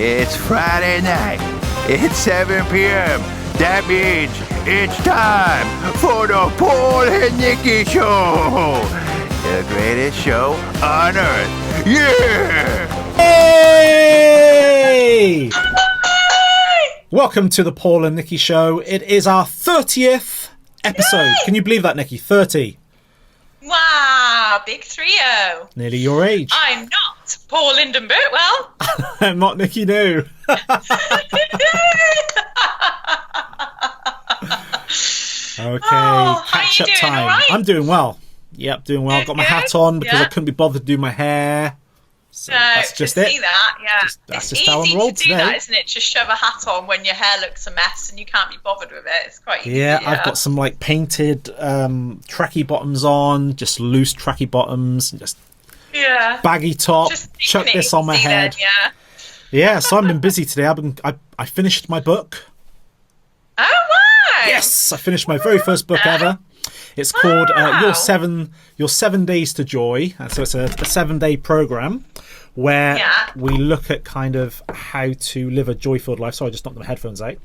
It's Friday night. It's 7 p.m. That means it's time for the Paul Nicky Show. The greatest show on earth. Yeah! Hey! Welcome to the Paul and Nicky Show. It is our 30th episode. Yay! Can you believe that, Nicky? 30. Wow, big 3-0. Nearly your age. I'm not Paul Lyndon Birtwell. I'm not Nicky No. Okay, catch up time. Right? I'm doing well. Yep, doing well. Got my hat on because I couldn't be bothered to do my hair. So that's just it. See that, yeah. That's it's just how I'm rolled easy to do today. that, isn't it? Just shove a hat on when your hair looks a mess and you can't be bothered with it. It's quite easy. Yeah, I've got some like painted tracky bottoms on, just loose tracky bottoms, just baggy top. Just chuck this on my head. Then, yeah, so I've been busy today. I finished my book. Oh wow! Yes, I finished my very first book ever. It's called Your 7 Days to Joy. And so it's a 7-day program where we look at kind of how to live a joy-filled life. Sorry, I just knocked my headphones out.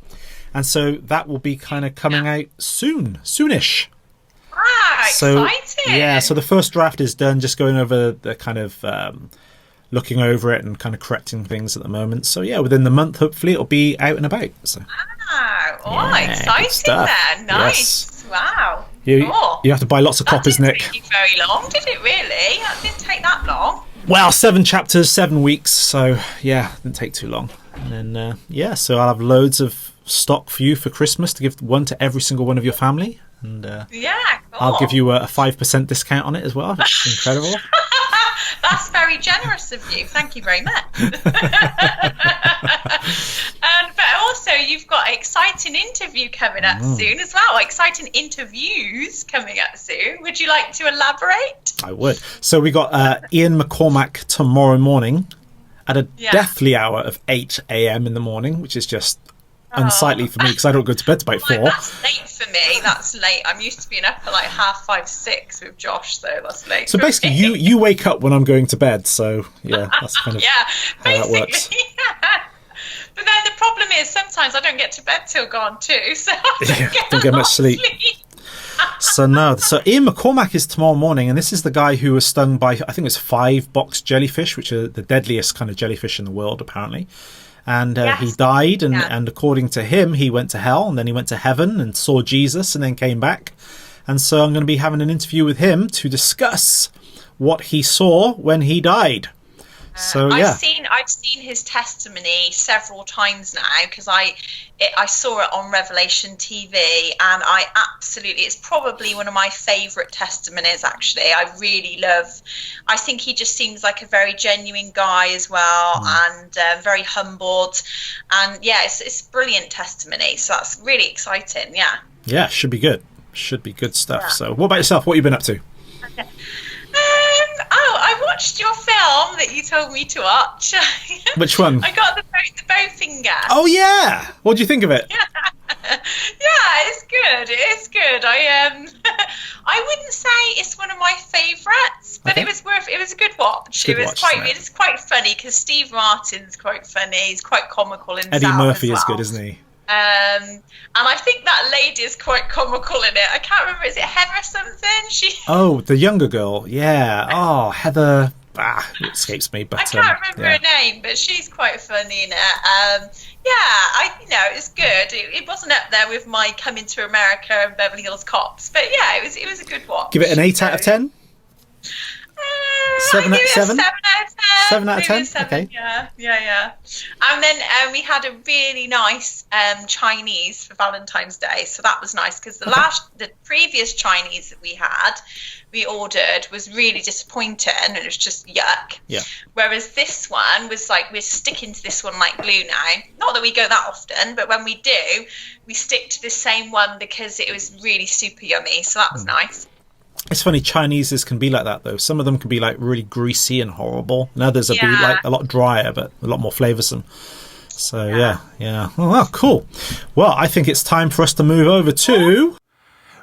And so that will be kind of coming out soonish. Ah, so, exciting! Yeah, so the first draft is done, just going over the kind of looking over it and kind of correcting things at the moment. So yeah, within the month, hopefully, it'll be out and about. So. Wow! Exciting then. Nice. Yes. Wow. You have to buy lots of copies, Nick. That didn't take very long, did it really? That didn't take that long. Well, 7 chapters, 7 weeks, so yeah, didn't take too long. And then, so I'll have loads of stock for you for Christmas to give one to every single one of your family. And cool. I'll give you a 5% discount on it as well. That's incredible. That's very generous of you. Thank you very much. But also, you've got an exciting interview coming up soon as well. Exciting interviews coming up soon. Would you like to elaborate? I would. So we got Ian McCormack tomorrow morning at a deathly hour of 8 a.m. in the morning, which is just unsightly for me because I don't go to bed till about 4. That's late for me. That's late. I'm used to being up at like 5:30, 6 with Josh, so that's late. So basically, you wake up when I'm going to bed. So yeah, that's kind of how that works. But then the problem is sometimes I don't get to bed till gone too, so I don't get much sleep. So Ian McCormack is tomorrow morning, and this is the guy who was stung by, I think it was 5 box jellyfish, which are the deadliest kind of jellyfish in the world, apparently. And he died, and according to him, he went to hell, and then he went to heaven and saw Jesus, and then came back. And so I'm going to be having an interview with him to discuss what he saw when he died. So I've seen his testimony several times now because I saw it on Revelation TV, and it's probably one of my favourite testimonies. Actually, I think he just seems like a very genuine guy as well, and very humbled, and it's brilliant testimony. So that's really exciting. Yeah, should be good. Should be good stuff. So what about yourself? What have you been up to? Okay. I watched your film that you told me to watch. Which one? I got the Bowfinger. Oh yeah, what do you think of it? Yeah, it's good. It is good. I wouldn't say it's one of my favourites, but it was a good watch. It is quite funny because Steve Martin's quite funny. He's quite comical in Eddie Murphy is good, isn't he? And I think that lady is quite comical in it. I can't remember. Is it Heather something? Oh, the younger girl. Yeah. Oh, Heather. It escapes me. But I can't remember her name, but she's quite funny in it. It's good. It wasn't up there with my Coming to America and Beverly Hills Cops, but yeah, it was a good watch. Give it an 8 out of 10. 7 out of 7? 7 out of 10? Okay. Yeah. And then we had a really nice Chinese for Valentine's Day, so that was nice because the previous Chinese that we ordered was really disappointing, and it was just yuck. Yeah. Whereas this one was like, we're sticking to this one like glue now. Not that we go that often, but when we do, we stick to the same one because it was really super yummy. So that was nice. It's funny, Chineses can be like that though. Some of them can be like really greasy and horrible, and others will be like a lot drier but a lot more flavoursome. So yeah. Oh, well, cool. Well, I think it's time for us to move over to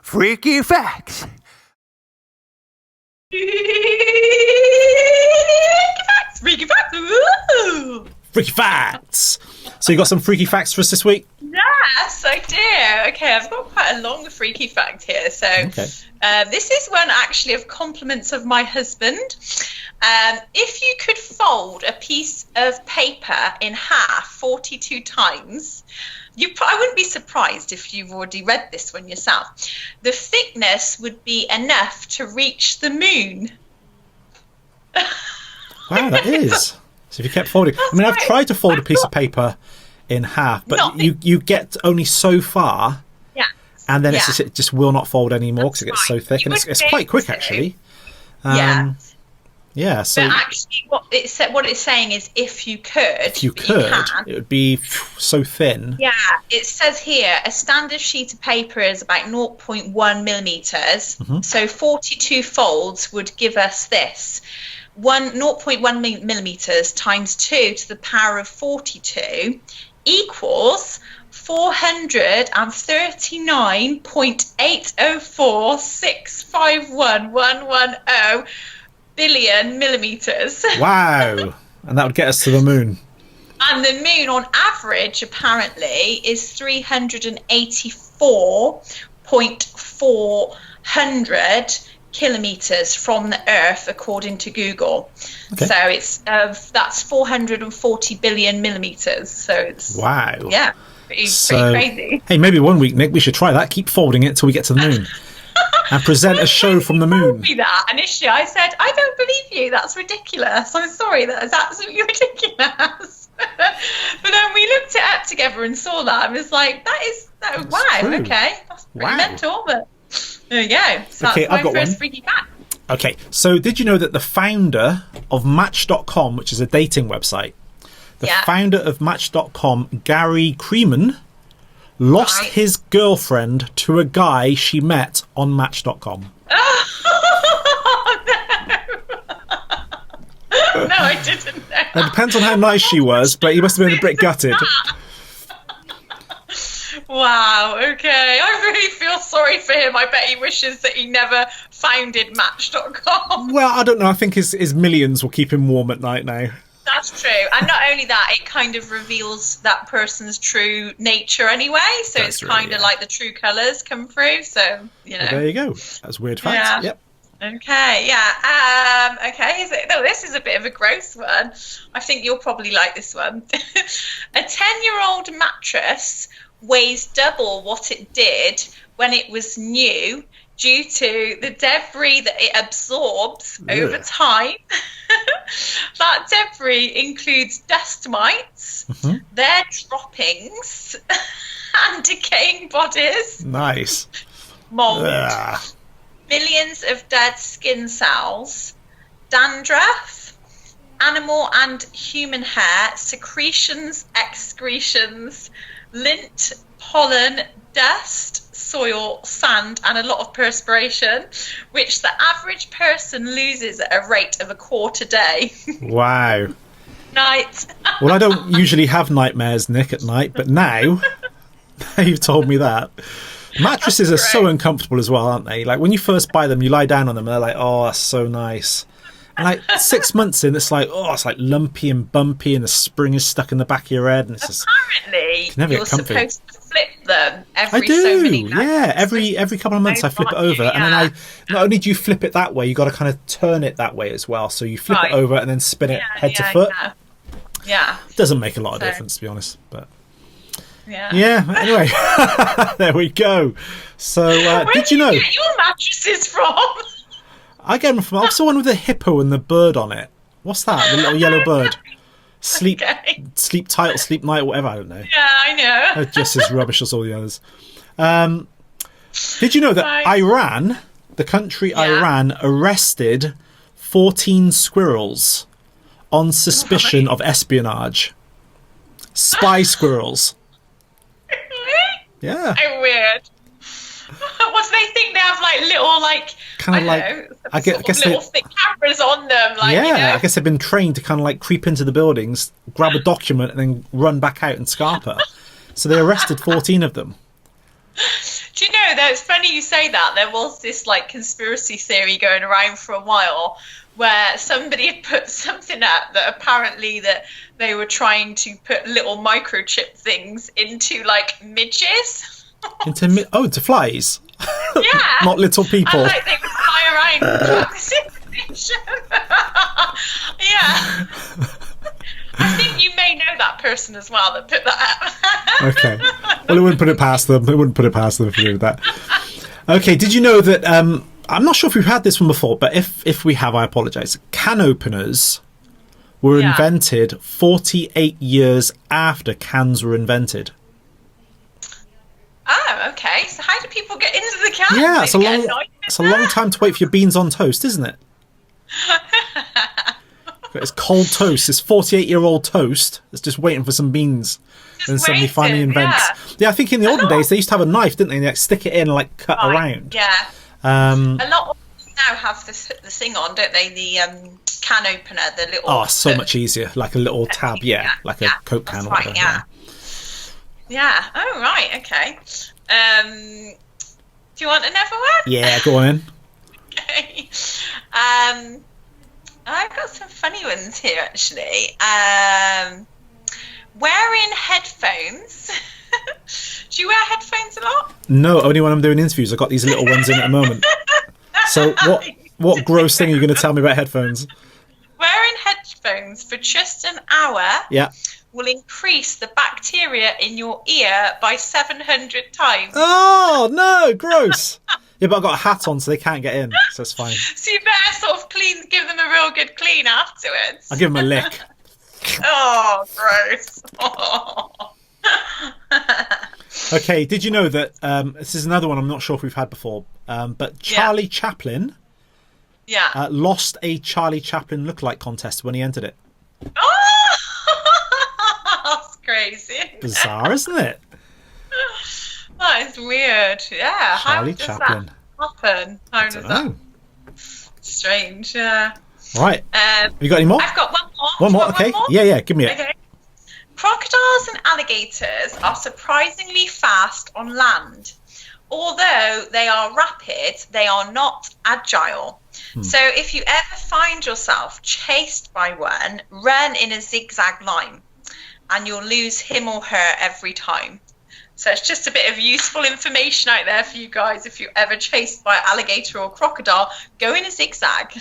Freaky Facts. Freaky Facts. Ooh. Freaky facts. So you got some freaky facts for us this week? Yes, I do. Okay, I've got quite a long freaky fact here. So this is one actually of compliments of my husband. If you could fold a piece of paper in half 42 times, I wouldn't be surprised if you've already read this one yourself. The thickness would be enough to reach the moon. Wow, that is. So if you kept folding, I've tried to fold a piece of paper in half, but you get only so far, and then it just will not fold anymore because it gets so thick, and it's quite quick actually. So but actually, what it's saying is, if you could, it would be so thin. Yeah, it says here a standard sheet of paper is about 0.1 millimeters. So 42 folds would give us this. 0.1 millimeters times 2 to the power of 42 equals 429.804651110 billion millimeters. Wow. And that would get us to the moon. And the moon on average apparently is 384.400 kilometers from the Earth, according to Google. So it's that's 440 billion millimeters. So it's pretty crazy. Hey, maybe one week, Nick, we should try that. Keep folding it till we get to the moon and present a show from the moon. Told me that initially, I said, I don't believe you. That's ridiculous. I'm sorry, that is absolutely ridiculous. But then we looked it up together and saw that. I was like, that's wow, true. Okay, that's pretty mental, but. There you go. So that's my first freaky fact. Okay, so did you know that the founder of Match.com, which is a dating website, founder of Match.com, Gary Creeman, lost his girlfriend to a guy she met on Match.com? Oh, no. No, I didn't know. It depends on how nice she was, but he must have been a bit gutted. Wow, okay. I really feel sorry for him. I bet he wishes that he never founded Match.com. Well, I don't know. I think his millions will keep him warm at night now. That's true. And not only that, it kind of reveals that person's true nature anyway. So it's kind of like the true colours come through. So, Well, there you go. That's weird facts. Yeah. Yep. Okay, okay, this is a bit of a gross one. I think you'll probably like this one. A 10-year-old mattress weighs double what it did when it was new due to the debris that it absorbs over time. That debris includes dust mites, their droppings, and decaying bodies. Nice. Mold. Millions of dead skin cells, dandruff, animal and human hair, secretions, excretions, lint, pollen, dust, soil, sand, and a lot of perspiration, which the average person loses at a rate of a quart a day. Wow. Night. Well, I don't usually have nightmares, Nick, at night, but now you've told me that. Mattresses are so uncomfortable as well, aren't they? Like when you first buy them, you lie down on them and they're like, oh, that's so nice. And like 6 months in, it's like, oh, it's like lumpy and bumpy and the spring is stuck in the back of your head. And it's just, apparently, you're supposed to flip them every so many months. Yeah, every couple of months I flip it over. And then not only do you flip it that way, you got to kind of turn it that way as well. So you flip it over and then spin it head to foot. Yeah. Doesn't make a lot of difference, to be honest, but... Yeah, anyway, there we go. So, did you know? Where do you get your mattresses from? I get them from also one with a hippo and the bird on it. What's that? The little yellow bird. Sleep tight or sleep night or whatever, I don't know. Yeah, I know. They're just as rubbish as all the others. Did you know that Iran, the country Iran, arrested 14 squirrels on suspicion of espionage? Spy squirrels. Yeah. So weird. What do they think? They have like little kind of I guess little thick cameras on them. I guess they've been trained to kind of like creep into the buildings, grab a document, and then run back out and scarper. So they arrested 14 of them. Do you know that it's funny you say that? There was this like conspiracy theory going around for a while where somebody had put something up that apparently that they were trying to put little microchip things into like midges. Into flies? Yeah. Not little people. And, like, they would fly around this information. Yeah. I think you may know that person as well that put that up. Okay. Well, it wouldn't put it past them. It wouldn't put it past them if they did that. Okay, did you know that, I'm not sure if we've had this one before, but if we have, I apologise. Can openers were invented 48 years after cans were invented. Oh, okay. So how do people get into the can? Yeah, it's a long time to wait for your beans on toast, isn't it? It's cold toast. It's 48-year-old toast. It's just waiting for some beans. And suddenly finally invents. Yeah, I think in the olden days they used to have a knife, didn't they? They like stick it in and like cut around. Yeah. A lot of them now have the thing on, don't they? The can opener, the little. Oh, so much easier. Like a little tab, like a Coke can or whatever. Right, yeah. Oh, right. Okay. Do you want another one? Yeah, go on in. Okay. I've got some funny ones here, actually. Wearing headphones. Do you wear headphones a lot? No, only when I'm doing interviews. I've got these little ones in at the moment. So what gross thing are you going to tell me about headphones? Wearing headphones for just an hour will increase the bacteria in your ear by 700 times. Oh, no, gross. Yeah, but I've got a hat on, so they can't get in, so it's fine. So you better sort of give them a real good clean afterwards. I'll give them a lick. Oh, gross. Okay, did you know that, this is another one I'm not sure if we've had before, but Charlie Chaplin lost a Charlie Chaplin lookalike contest when he entered it. Oh, that's crazy. Bizarre, isn't it? That is weird. Yeah. Charlie How does Chaplin. that happen? How does that? Strange. Yeah. Right. Have you got any more? I've got one more. One more. Okay. One more? Yeah. Give me it. Okay. Crocodiles and alligators are surprisingly fast on land. Although they are rapid, they are not agile. So if you ever find yourself chased by one, run in a zigzag line and you'll lose him or her every time. So it's just a bit of useful information out there for you guys. If you're ever chased by an alligator or crocodile, go in a zigzag.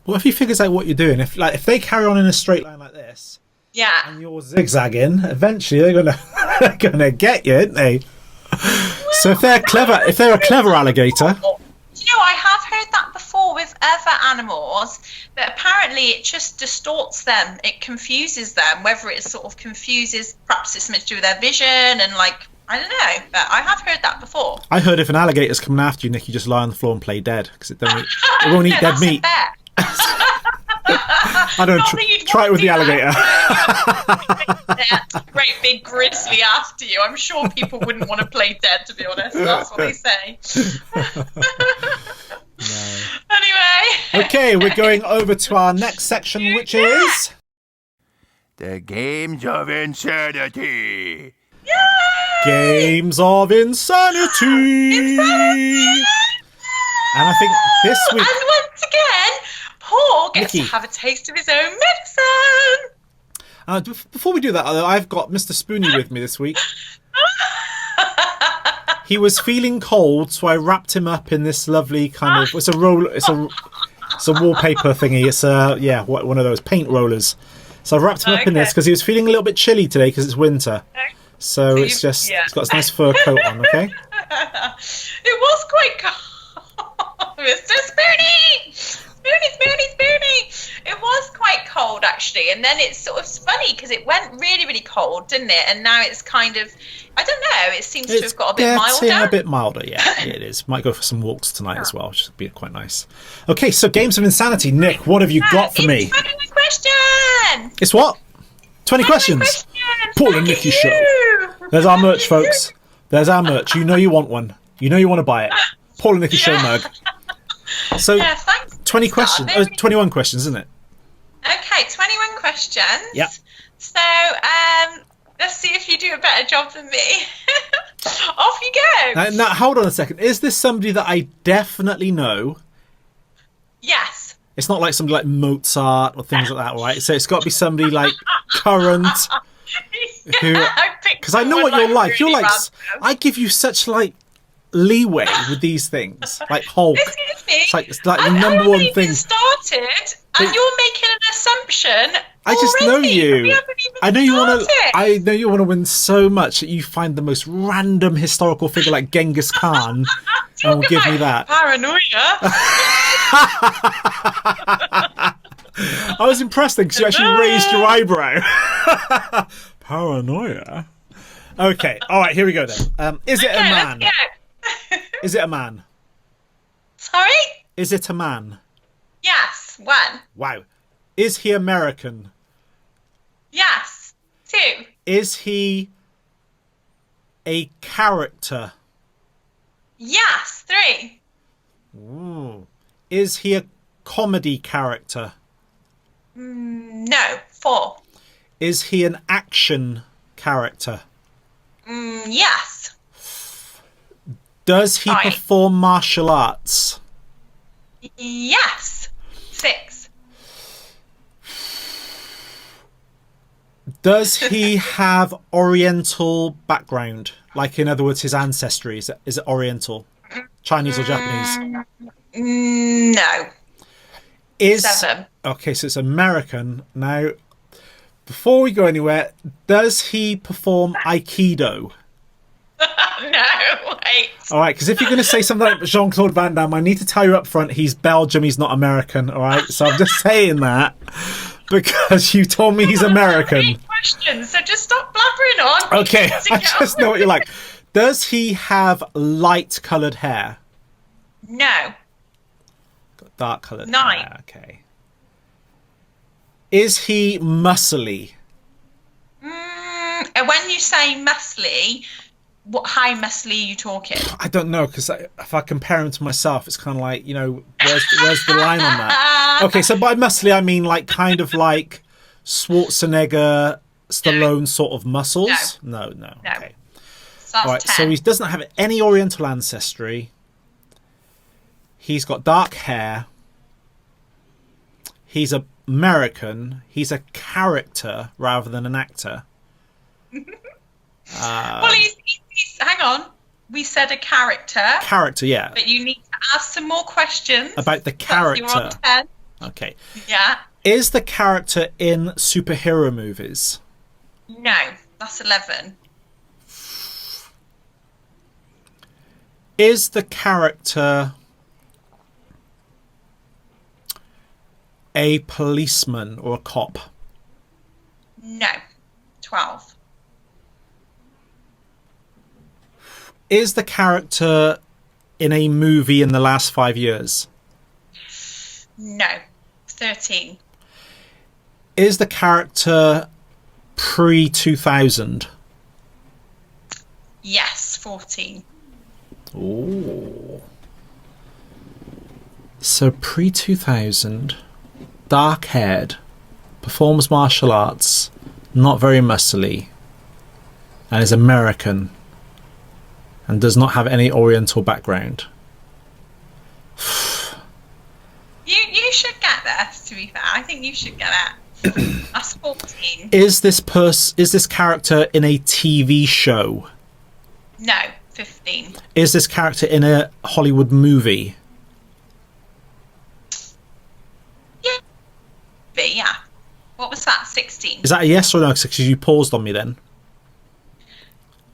Well, if he figures out what you're doing, if they carry on in a straight line like this, and you're zigzagging, eventually they're gonna get you, aren't they? So if they're a clever alligator. You know, I have heard that before with other animals, that apparently it just distorts them. It confuses them, whether it sort of confuses, perhaps it's something to do with their vision and like, I don't know, but I have heard that before. I heard if an alligator's coming after you, Nick, you just lie on the floor and play dead, because it won't eat dead meat. I don't try it with the alligator. Great big grizzly after you. I'm sure people wouldn't want to play dead, to be honest. That's what they say. No. Anyway. Okay, we're going over to our next section, which is the Games of Insanity. Yay! Games of Insanity. And I think this week. And once again, Paul gets to have a taste of his own medicine. Before we do that, I've got Mr. Spoonie with me this week. He was feeling cold, so I wrapped him up in this lovely kind of. It's a wallpaper thingy. It's one of those paint rollers. So I wrapped him up in this because he was feeling a little bit chilly today because it's winter. So it's just it's got this nice fur coat on. Okay. It was quite cold, Mr. Spoonie. Spoonie. It was quite cold actually, and then it's sort of funny because it went really, really cold, didn't it? And now it's kind of, I don't know. It seems to have got a bit milder. Yeah, a bit milder. Yeah, it is. Might go for some walks tonight as well, which would be quite nice. Okay, so Games of Insanity, Nick. What have you got for me? 20 questions. It's what? 20 questions. Paul and Nicky Show. There's our merch, folks. There's our merch. You know you want one. You know you want to buy it. Paul and Nicky Show mug. So, 20 questions. 21 questions, isn't it? Okay, 21 questions. Yep. So, let's see if you do a better job than me. Off you go. Now, hold on a second. Is this somebody that I definitely know? Yes. It's not like somebody like Mozart or things like that, right? So it's got to be somebody like current. Because I know what you're like. You're like, I give you such like leeway with these things, like Hulk. It's like the number one thing. Started, and you're making an assumption. I just know you. I know you want to. started. I know you want to win so much that you find the most random historical figure like Genghis Khan, and will give me that. Paranoia. I was impressed because you actually raised your eyebrow. Paranoia. Okay. All right. Here we go then. Is it a man? Is it a man? Sorry? Is it a man? Yes. 1. Wow. Is he American? Yes. 2. Is he a character? Yes. 3. Ooh. Is he a comedy character? No. 4. Is he an action character? Yes. Does he 5. perform martial arts? Yes. 6. Does he have Oriental background? Like, in other words, his ancestry, is it Oriental? Chinese or Japanese? No. 7. Okay, so it's American. Now, before we go anywhere, does he perform Aikido? No, wait. All right, because if you're going to say something like Jean-Claude Van Damme, I need to tell you up front, he's Belgium, he's not American, all right? So I'm just saying that because you told me he's American. Questions, so just stop blabbering on. Okay, I just know what you're like. Does he have light-coloured hair? No. Got dark-coloured 9. hair, okay. Is he muscly? When you say muscly, how muscly are you talking? I don't know, because if I compare him to myself, it's kind of like, you know, where's the line on that? Okay, so by muscly, I mean like kind of like Schwarzenegger, Stallone sort of muscles? No. Okay. So all right, 10. so he doesn't have any Oriental ancestry. He's got dark hair. He's American. He's a character rather than an actor. Well, he's hang on. We said a character. Character, yeah. But you need to ask some more questions. About the character. You're on 10. Okay. Yeah. Is the character in superhero movies? No, that's 11. Is the character a policeman or a cop? No, 12. Is the character in a movie in the last 5 years? No, 13. Is the character pre-2000? Yes, 14. Ooh. So pre-2000, dark-haired, performs martial arts, not very muscly, and is American, and does not have any Oriental background. You should get this, to be fair. I think you should get it. That's 14. Is this character in a TV show? No, 15. Is this character in a Hollywood movie? Yeah. What was that? 16. Is that a yes or no? Because you paused on me then.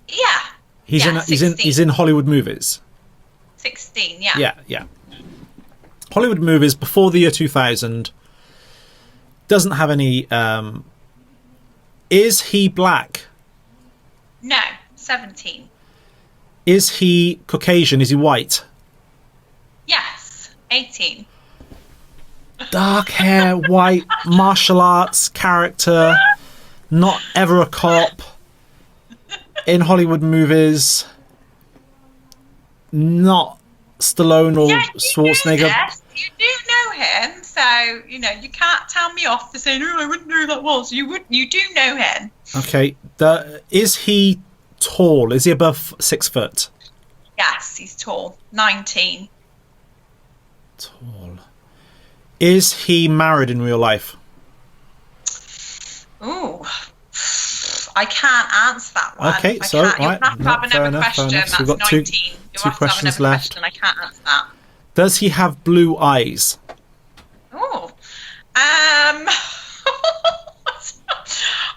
Yeah. He's in Hollywood movies. 16. Yeah. Yeah. Hollywood movies before the year 2000. Doesn't have any. Is he black? No, 17. Is he Caucasian? Is he white? Yes, 18. Dark hair, white, martial arts character, not ever a cop, in Hollywood movies, not Stallone or Schwarzenegger. Yes, you do know him, so you can't tell me off for saying, "Oh, I wouldn't know who that was." You do know him. Okay, is he tall? Is he above 6 foot? Yes, he's tall. 19. Tall. Is he married in real life? Ooh. I can't answer that one. Okay, so right. You'll have to have another question. So we've got 19. two questions left. Question. I can't answer that. Does he have blue eyes? Oh.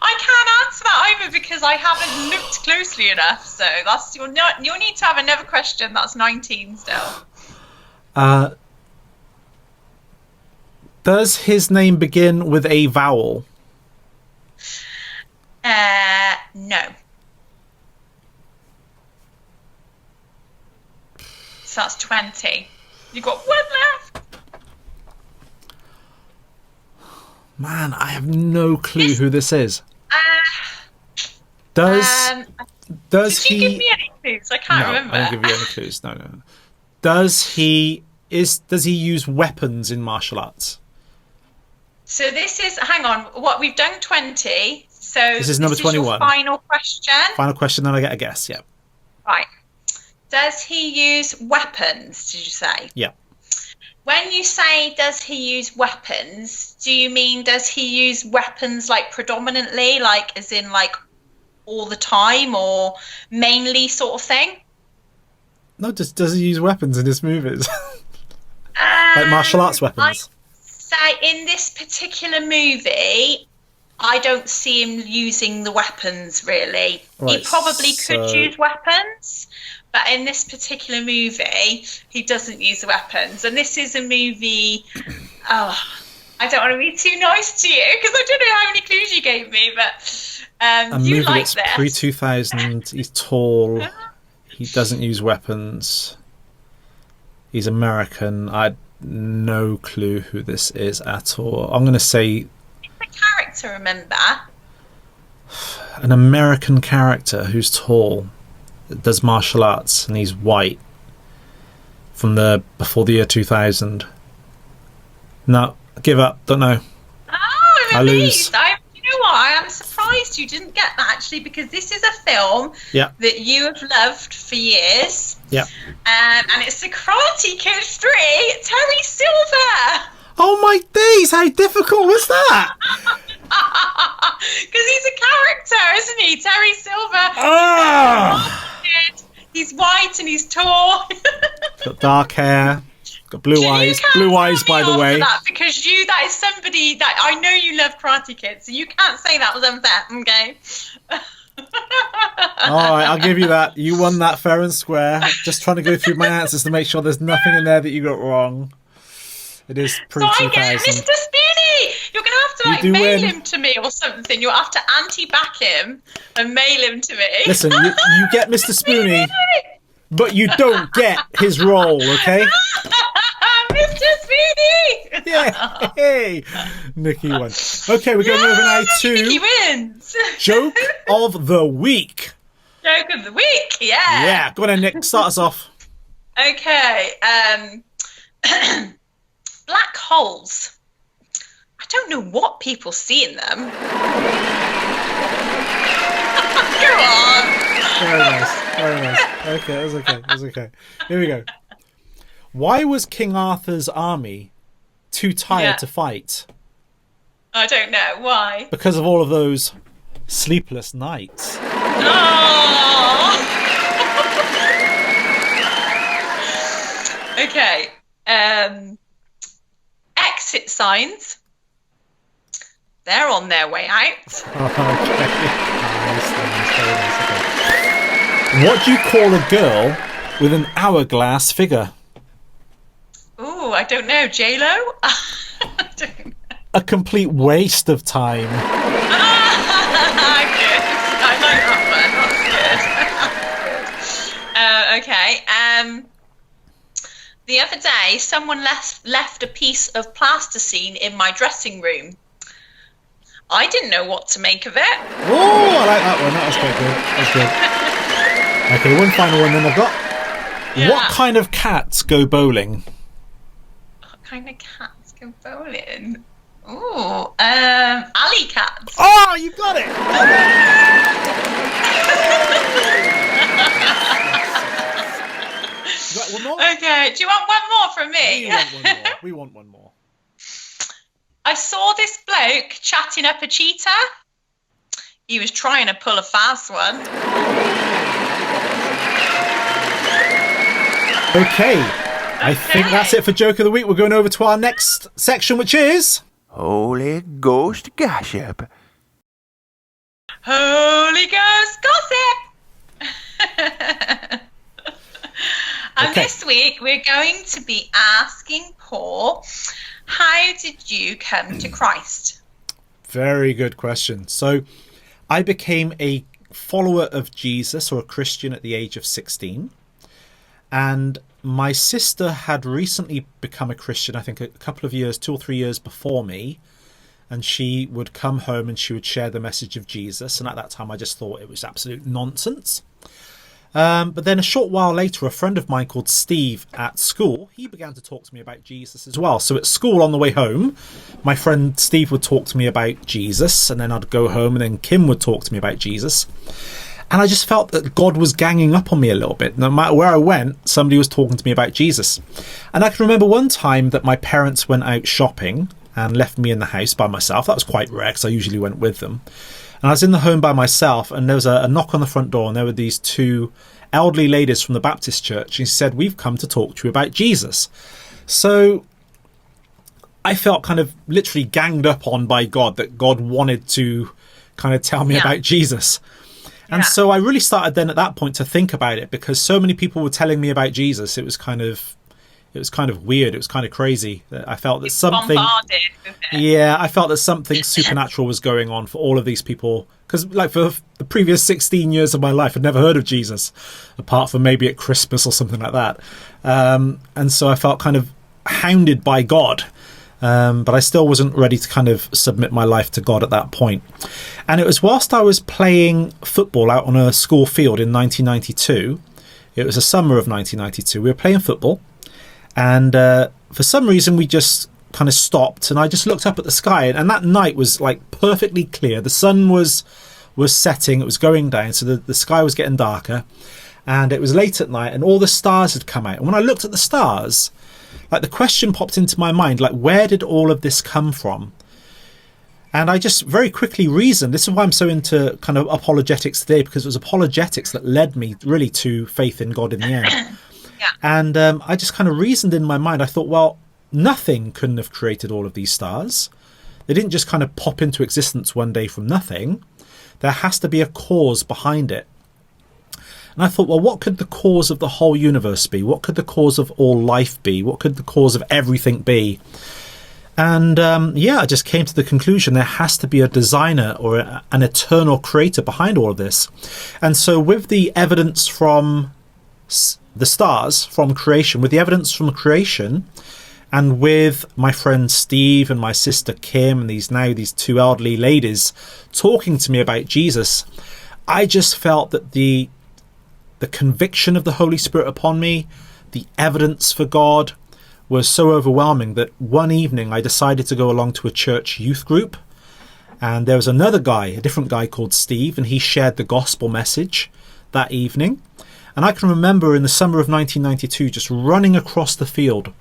I can't answer that either because I haven't looked closely enough. So you'll need to have another question. That's 19 still. Does his name begin with a vowel? No. So that's 20. You got one left. Man, I have no clue who this is. Does did he you give me any clues? I can't remember. I didn't give you any clues. No. Does he use weapons in martial arts? So this is, hang on, what we've done 20. So this is number 21. Your final question. Final question, then I get a guess. Yeah. Right. Does he use weapons? Did you say? Yeah. When you say does he use weapons, do you mean does he use weapons like predominantly, like as in like all the time or mainly sort of thing? No, just does he use weapons in his movies? Like martial arts weapons? Say in this particular movie, I don't see him using the weapons really. Right, he probably could use weapons, but in this particular movie, he doesn't use the weapons. And this is a movie. I don't want to be too nice to you because I don't know how many clues you gave me, but a you movie like that's this. pre-2000. He's tall. He doesn't use weapons. He's American. I had no clue who this is at all. I'm going to say the character. Remember, an American character who's tall, does martial arts, and he's white. From before the year 2000. No, give up. Don't know. Oh, I lose. You know what? I am surprised you didn't get that actually, because this is a film that you have loved for years. Yeah. And it's the Karate Kid 3, Terry Silver. Oh my days! How difficult was that? Because he's a character, isn't he? Terry Silver. He's white and he's tall. Got dark hair. Got blue eyes. Blue eyes, by the way. Because that is somebody that I know you love Karate Kid, so you can't say that was unfair, okay? All right, I'll give you that. You won that fair and square. Just trying to go through my answers to make sure there's nothing in there that you got wrong. It is pre-2000. So I get Mr. Spoony. You're going to have to mail him to me or something. You'll have to anti-back him and mail him to me. Listen, you get Mr. Spoony, but you don't get his role, okay? Mr. Spoony! Yeah, hey! Nikki won. Okay, we're going over now to Nikki wins. Joke of the Week. Joke of the Week, yeah. Yeah, go on then, Nick. Start us off. Okay, black holes. I don't know what people see in them. Go on. Very nice. Okay, that was okay. Here we go. Why was King Arthur's army too tired to fight? I don't know. Why? Because of all of those sleepless nights. Oh! Okay. Exit signs. They're on their way out. Okay. What do you call a girl with an hourglass figure? Ooh, I don't know. J-Lo? I don't know. A complete waste of time. Good. I like that one. That's good. Okay. The other day, someone left a piece of plasticine in my dressing room. I didn't know what to make of it. Oh, I like that one. That was quite good. That's good. Okay, one final one then I've got. Yeah. What kind of cats go bowling? What kind of cats go bowling? Ooh, alley cats. Oh, you got it! You got one more? Okay, do you want one more from me? We want one more. I saw this bloke chatting up a cheetah. He was trying to pull a fast one. Okay. I think that's it for Joke of the Week. We're going over to our next section, which is... Holy Ghost Gossip. Holy Ghost Gossip! And this week we're going to be asking Paul, how did you come to Christ? Very good question. So I became a follower of Jesus, or a Christian, at the age of 16. And my sister had recently become a Christian, I think a couple of years, 2 or 3 years before me. And she would come home and she would share the message of Jesus. And at that time, I just thought it was absolute nonsense. But then a short while later, a friend of mine called Steve at school, he began to talk to me about Jesus as well. So at school on the way home, my friend Steve would talk to me about Jesus, and then I'd go home and then Kim would talk to me about Jesus. And I just felt that God was ganging up on me a little bit. No matter where I went, somebody was talking to me about Jesus. And I can remember one time that my parents went out shopping and left me in the house by myself. That was quite rare because I usually went with them. And I was in the home by myself, and there was a knock on the front door, and there were these 2 elderly ladies from the Baptist church. And she said, "We've come to talk to you about Jesus." So I felt kind of literally ganged up on by God, that God wanted to kind of tell me about Jesus. And so I really started then at that point to think about it, because so many people were telling me about Jesus. It was kind of weird. It was kind of crazy. I felt that something, I felt that something supernatural was going on for all of these people. Because like for the previous 16 years of my life, I'd never heard of Jesus, apart from maybe at Christmas or something like that. And so I felt kind of hounded by God. But I still wasn't ready to kind of submit my life to God at that point. And it was whilst I was playing football out on a school field in 1992. It was the summer of 1992. We were playing football. And for some reason, we just kind of stopped, and I just looked up at the sky. And that night was like perfectly clear. The sun was setting. It was going down. So the sky was getting darker. And it was late at night, and all the stars had come out. And when I looked at the stars, like the question popped into my mind, like, where did all of this come from? And I just very quickly reasoned. This is why I'm so into kind of apologetics today, because it was apologetics that led me really to faith in God in the end. And I just kind of reasoned in my mind. I thought, well, nothing couldn't have created all of these stars. They didn't just kind of pop into existence one day from nothing. There has to be a cause behind it. And I thought, well, what could the cause of the whole universe be? What could the cause of all life be? What could the cause of everything be? And I just came to the conclusion there has to be a designer or an eternal creator behind all of this. And so with the evidence from the stars, from creation, with the evidence from creation, and with my friend Steve and my sister Kim and these 2 elderly ladies talking to me about Jesus, I just felt that the conviction of the Holy Spirit upon me, the evidence for God, was so overwhelming that one evening I decided to go along to a church youth group. And there was another guy, a different guy called Steve, and he shared the gospel message that evening. And I can remember in the summer of 1992 just running across the field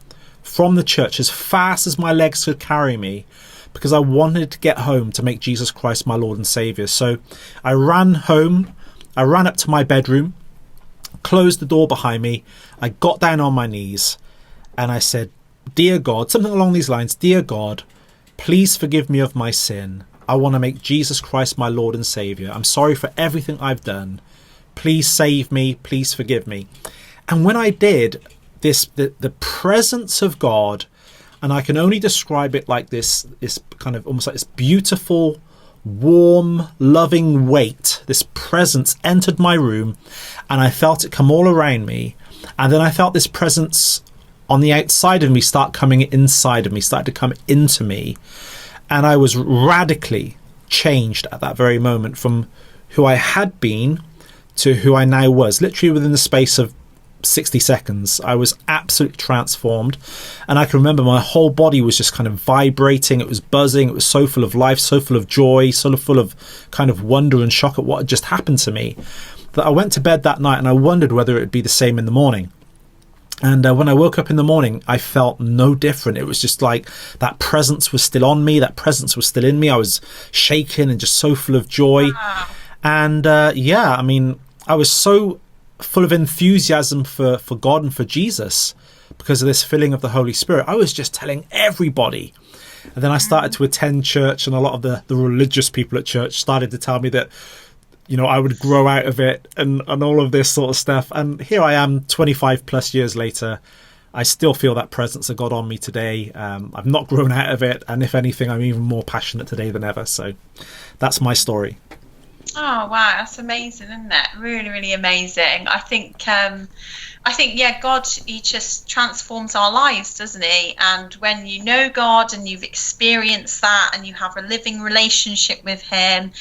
from the church as fast as my legs could carry me, because I wanted to get home to make Jesus Christ my Lord and Saviour. So I ran home, I ran up to my bedroom, closed the door behind me, I got down on my knees, and I said, "Dear God," something along these lines, "Dear God, please forgive me of my sin. I want to make Jesus Christ my Lord and Saviour. I'm sorry for everything I've done. Please save me. Please forgive me." And when I did, the presence of God, and I can only describe it like this kind of almost like this beautiful, warm, loving weight, this presence entered my room, and I felt it come all around me. And then I felt this presence on the outside of me start coming inside of me, started to come into me. And I was radically changed at that very moment from who I had been to who I now was. Literally within the space of 60 seconds, I was absolutely transformed. And I can remember my whole body was just kind of vibrating. It was buzzing. It was so full of life, so full of joy, so full of kind of wonder and shock at what had just happened to me, that I went to bed that night and I wondered whether it would be the same in the morning. And when I woke up in the morning, I felt no different. It was just like that presence was still on me. That presence was still in me. I was shaking and just so full of joy. Wow. And I mean, I was so full of enthusiasm for God and for Jesus because of this filling of the Holy Spirit. I was just telling everybody. And then I started to attend church, and a lot of the religious people at church started to tell me that, I would grow out of it and all of this sort of stuff. And here I am 25 plus years later. I still feel that presence of God on me today. I've not grown out of it. And if anything, I'm even more passionate today than ever. So that's my story. Oh, wow. That's amazing, isn't it? Really, really amazing. I think, God, he just transforms our lives, doesn't he? And when you know God and you've experienced that and you have a living relationship with him,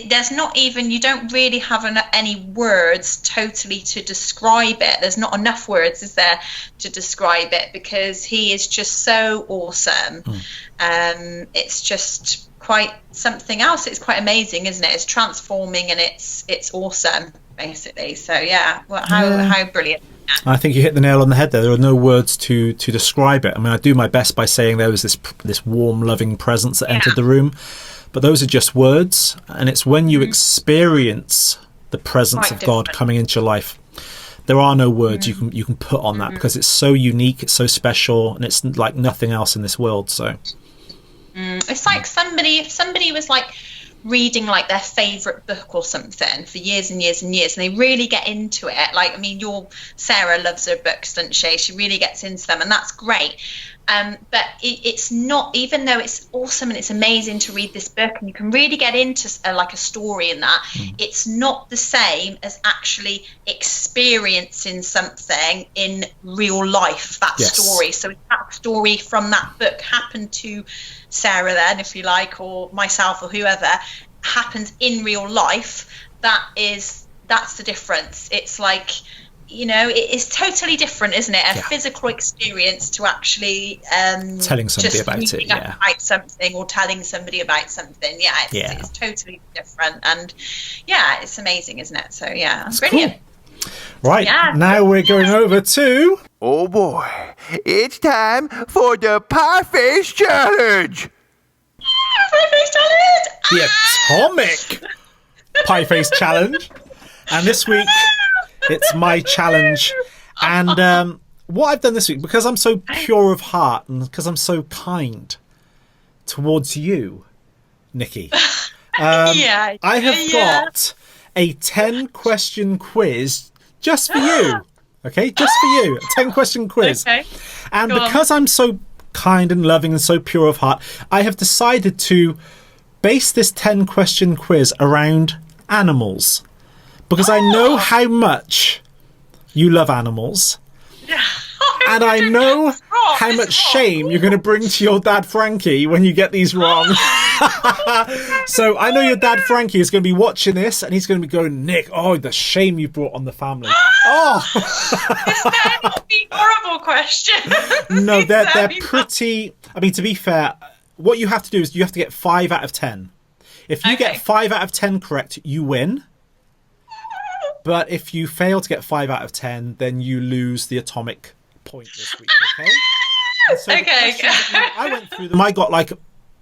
there's not even, you don't really have any words totally to describe it. There's not enough words, is there, to describe it, because he is just so awesome. It's just quite something else. It's quite amazing, isn't it? It's transforming and it's awesome, basically. So yeah, how brilliant. I think you hit the nail on the head there. There are no words to describe it. I mean, I do my best by saying there was this warm, loving presence that entered the room. But those are just words, and it's when you experience the presence of God coming into your life. There are no words you can put on that, because it's so unique, it's so special, and it's like nothing else in this world. So it's like if somebody was like reading like their favorite book or something for years and years and years, and they really get into it. Like, I mean, Sarah loves her books, doesn't she? She really gets into them, and that's great. But it's not, even though it's awesome and it's amazing to read this book and you can really get into like a story in that, it's not the same as actually experiencing something in real life, that story. So if that story from that book happened to Sarah then, if you like, or myself or whoever, happens in real life, that's the difference. It's like, it's totally different, isn't it? A physical experience to actually telling somebody about it, about something, or telling somebody about something. It's totally different, and it's amazing, isn't it? So it's brilliant. Cool. Right, now we're going over to... Oh boy, it's time for the Pie Face Challenge! Pie Face Challenge! The Atomic Pie Face Challenge. And this week, it's my challenge. And what I've done this week, because I'm so pure of heart and because I'm so kind towards you, Nikki, I have got a 10-question quiz just for you. Okay, just for you. A 10-question quiz. Okay. And because I'm so kind and loving and so pure of heart, I have decided to base this 10-question quiz around animals. Because I know how much you love animals. And I know how much shame you're going to bring to your dad, Frankie, when you get these wrong. So I know your dad, Frankie, is going to be watching this, and he's going to be going, Nick, the shame you brought on the family. This better not be horrible question. No, they're pretty... I mean, to be fair, what you have to do is you have to get 5 out of 10. If you get 5 out of 10 correct, you win. But if you fail to get 5 out of 10, then you lose the atomic point this week, okay? So I went through them. I got like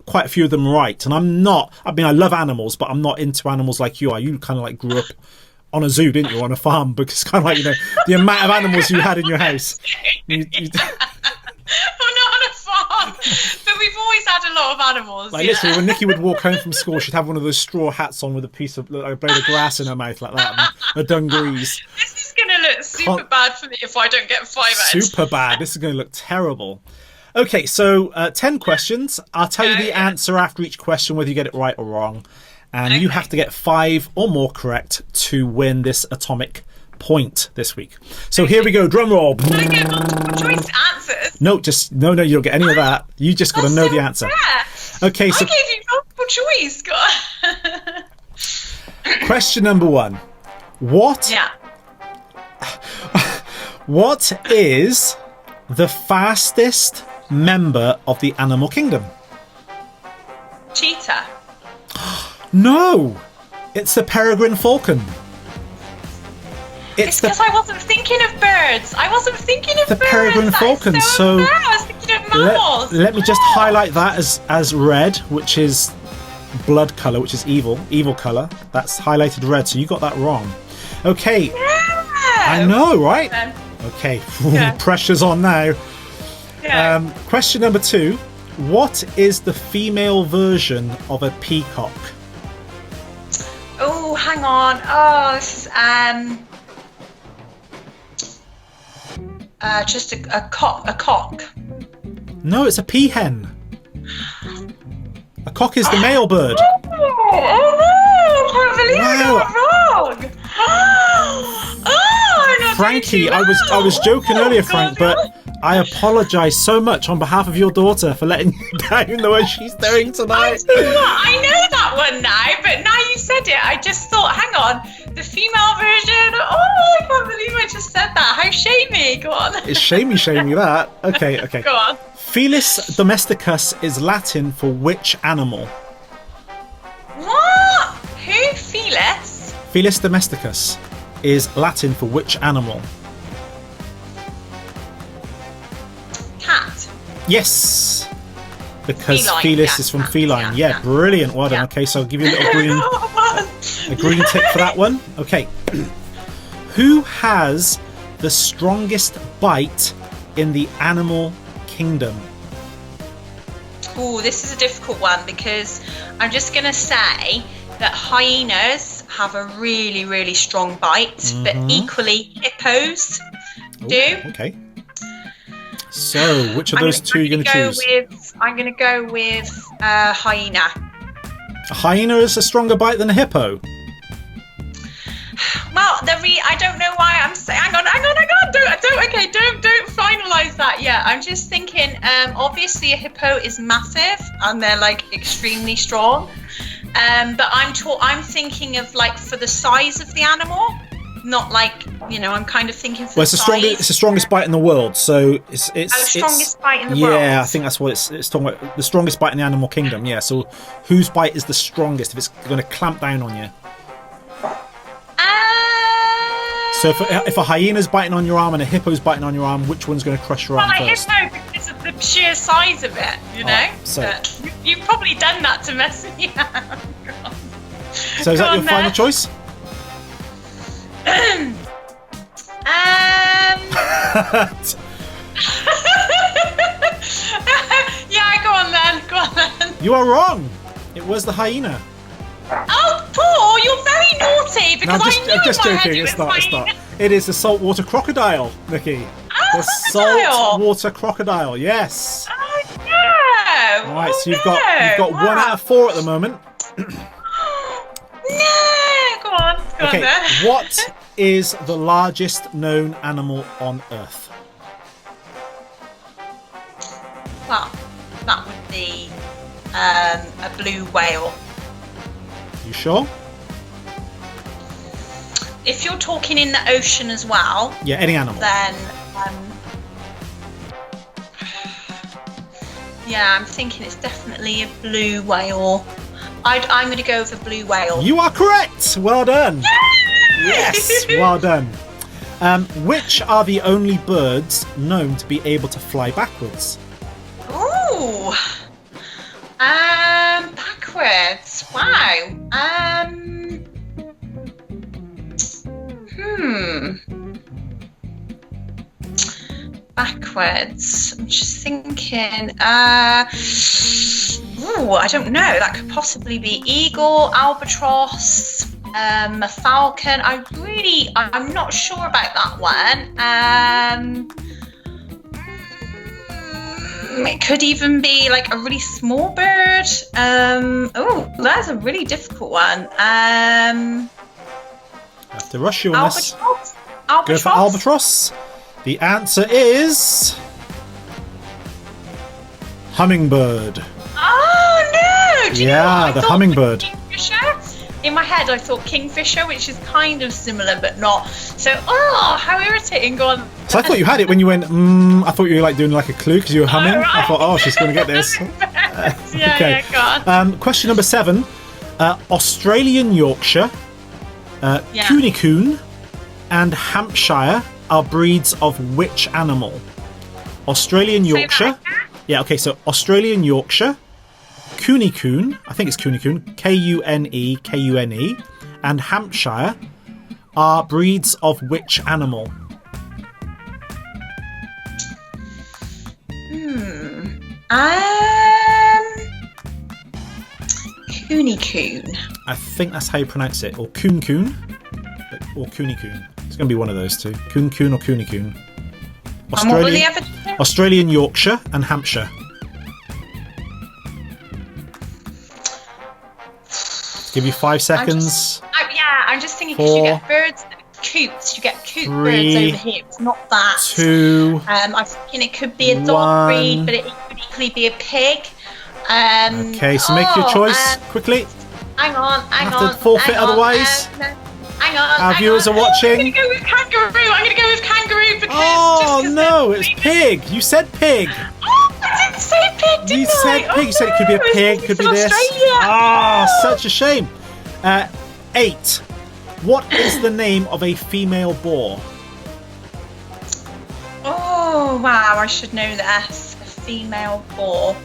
quite a few of them right. And I'm not, I mean, I love animals, but I'm not into animals like you are. You kind of like grew up on a zoo, didn't you? On a farm, because kind of like, the amount of animals you had in your house. Well, not on a farm, but we've always had a lot of animals. Like literally, when Nikki would walk home from school, she'd have one of those straw hats on with a piece of like, a blade of grass in her mouth like that, and a dungarees. This is going to look super bad for me if I don't get 5 out of 10. Super bad. This is going to look terrible. Okay, so 10 questions. I'll tell you the answer after each question, whether you get it right or wrong, and you have to get 5 or more correct to win this atomic point this week. So here we go. Drum roll. Do I get multiple choice answers? No, you don't get any of that. You just got to know the answer. Fair. Okay, so I gave you multiple choice. God. Question number 1. What is the fastest member of the animal kingdom? Cheetah. No, it's the peregrine falcon. It's because I wasn't thinking of birds. The peregrine falcon. So I was thinking of mammals. let me just highlight that as red, which is blood color, which is evil color. That's highlighted red. So you got that wrong. Okay. Yeah. I know, right? Okay. Yeah. Pressure's on now. Yeah. Question number 2. What is the female version of a peacock? Oh, hang on. Oh, this is just a cock. No, it's a peahen. A cock is the male bird. Oh no! I can't believe I got it wrong. Oh, I'm not Frankie, doing I too was joking well. earlier, Oh, Frank, God. but I apologise so much on behalf of your daughter for letting you down the way she's doing tonight. I know that one now, but now you said it, I just thought, hang on, the female version. Oh, I can't believe I just said that. How shamey. Go on. It's shamey that. Okay. Go on. Felis domesticus is Latin for which animal? What? Who? Felis? Felis domesticus is Latin for which animal? Cat. Yes. Because Feline, Felis yeah, is from cat, feline. yeah, Yeah, brilliant. Well done. Yeah. Okay, so I'll give you a little Oh, green tick for that one. Okay. Who has the strongest bite in the animal kingdom? oh, this is a difficult one because I'm just going to say that hyenas have a really, really strong bite, but equally hippos do. Okay. So, which of those two are you going to choose? I'm going to go with hyena. A hyena is a stronger bite than a hippo. Well, I don't know why I'm saying. Hang on. Don't finalise that yet. I'm just thinking. Obviously, a hippo is massive and they're like extremely strong. But I'm thinking of like for the size of the animal, not like I'm kind of thinking for Well, the size. it's the strongest bite in the world. So it's strongest bite in the world. Yeah, I think that's what it's talking about. The strongest bite in the animal kingdom. Yeah. So whose bite is the strongest if it's going to clamp down on you? So if a hyena's biting on your arm and a hippo's biting on your arm, which one's going to crush your arm first? Well, hippo because of the sheer size of it, Right, so- But you've probably done that to mess me up. So is that your final choice? Yeah, go on then. You are wrong. It was the hyena. Oh, Paul, you're very naughty because I knew I'm just in my head joking. it was It's not. hyena. It is the saltwater crocodile, Nikki. Oh, The crocodile. saltwater crocodile. Yes. Oh no! All right. So you've got 1 out of 4 at the moment. No, go on. Go Okay. on then. What is the largest known animal on Earth? Well, that would be a blue whale. You sure? If you're talking in the ocean as well, Yeah. Any animal. then yeah, I'm thinking it's definitely a blue whale. I'm going to go with a blue whale. You are correct. Well done. Yes. Well done. Which are the only birds known to be able to fly backwards? Ooh. Backwards. Wow. Backwards. I'm just thinking. Ooh, I don't know. That could possibly be eagle, albatross, a falcon. I'm not sure about that one. It could even be like a really small bird. Oh, that's a really difficult one. Have to rush you on this. Albatross. Go Albatross. for albatross. The answer is hummingbird. Oh no! Do you know what? I The thought hummingbird. Kingfisher. In my head, I thought kingfisher, which is kind of similar but not. So, how irritating! Go on. So I thought you had it when you went. I thought you were like doing like a clue because you were humming. right. I thought, oh, she's going to get this. Yeah, go on. Question number 7. Australian Yorkshire, Yeah. Cooney Coon, and Hampshire are breeds of which animal? Australian Yorkshire. Yeah, okay, so Australian Yorkshire, Cooney Coon, I think it's Cooney Coon, Kune, and Hampshire are breeds of which animal? Cooney Coon. I think that's how you pronounce it, or Coon Coon, or Cooney Coon. It's going to be one of those two, Coon Coon or Cooney Coon. Australian Yorkshire and Hampshire. Give you 5 seconds. I'm just thinking because you get birds that are coots. You get coot birds over here. It's not that. 2. I'm thinking it could be a dog breed, but it could equally be a pig. Okay, so make your choice quickly. Hang on. Have to forfeit otherwise. Hang on. Our viewers are watching. I'm going to go with kangaroo because. Oh no, it's pig. You said pig. Oh, I didn't say pig, did I? You said pig. You said it could be a pig, could be this. Oh, such a shame. 8. What is the name of a female boar? Oh wow, I should know this. A female boar.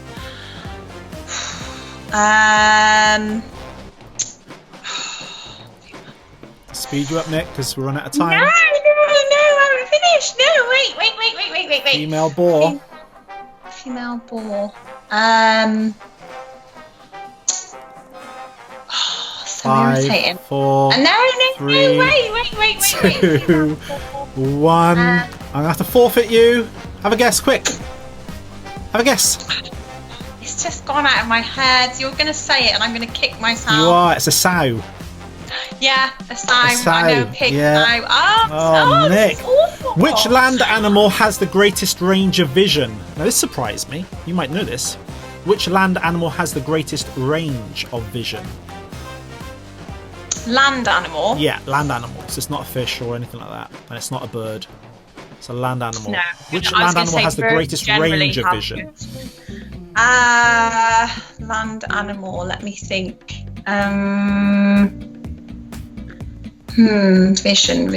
Speed you up, Nick, because we're running out of time. No, I'm finished. No, wait. Female boar. Female boar. So 5, irritating. 4, No, 3, wait. 2, 1. I'm gonna have to forfeit you. Have a guess, quick. Have a guess. It's just gone out of my head. You're gonna say it, and I'm gonna kick myself. You are. It's a sow. Yeah, a sow. I know, pig yeah. sow. Oh, Nick. Awful. Which land animal has the greatest range of vision? Now, this surprised me. You might know this. Which land animal has the greatest range of vision? Land animal? Yeah, land animal. So it's not a fish or anything like that. And it's not a bird. It's a land animal. No. Which land animal has the greatest range of vision? Land animal. Let me think. Vision.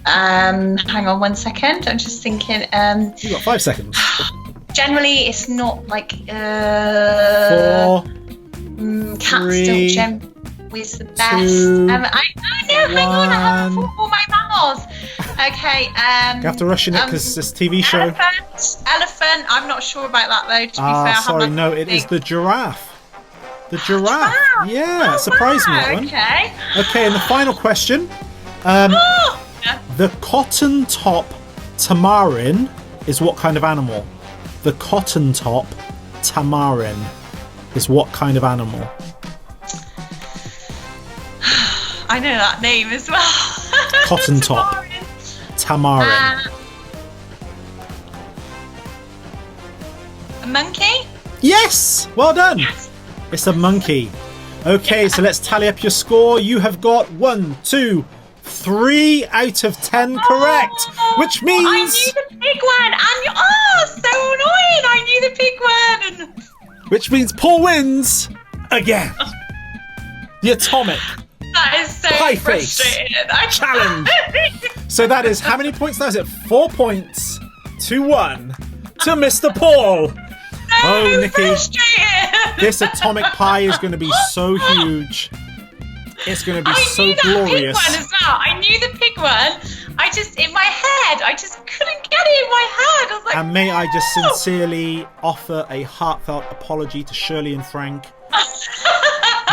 Hang on 1 second. I'm just thinking. You've got 5 seconds. Generally, it's not like 4. cats 3, don't always the best. 2, hang on. I haven't thought all my mammals. Okay. You have to rush in it because this TV show. Elephant. I'm not sure about that though. To be fair, sorry, no, it is the giraffe. The giraffe. Yeah, surprised me that one. Okay, and the final question. The cotton top tamarin is what kind of animal? The cotton top tamarin is what kind of animal? I know that name as well. Cotton top tamarin. A monkey? Yes! Well done! Yes. It's a monkey. Okay, so let's tally up your score. You have got 1, 2, 3 out of 10 correct, which means... I knew the pig one! So annoying! I knew the pig one! Which means Paul wins again. The atomic That is so pie face challenge. So that is, how many points now? Is it 4 points to 1 to Mr. Paul? Oh, Nikki, this atomic pie is going to be so huge. It's going to be so glorious. I knew that pig one as well. I knew the pig one. In my head, I just couldn't get it in my head. I was like, and may I just sincerely offer a heartfelt apology to Shirley and Frank.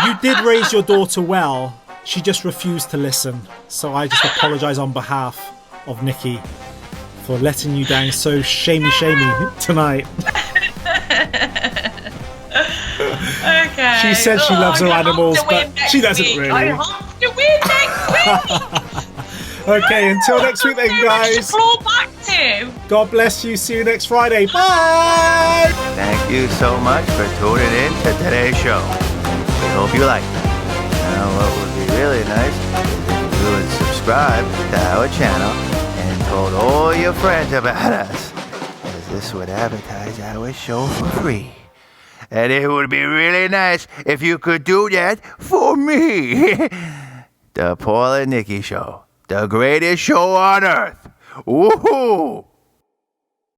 You did raise your daughter well. She just refused to listen. So I just apologise on behalf of Nikki for letting you down so shamey tonight. Okay. She said she loves her animals, but she doesn't really. I have to win next week. Okay, until next week then, guys. God bless you. See you next Friday. Bye. Thank you so much for tuning in to today's show. We hope you like it. Now, what would be really nice is if you would subscribe to our channel and told all your friends about us, as this would advertise our show for free. And it would be really nice if you could do that for me. The Paul and Nicky Show. the greatest show on earth. Woohoo!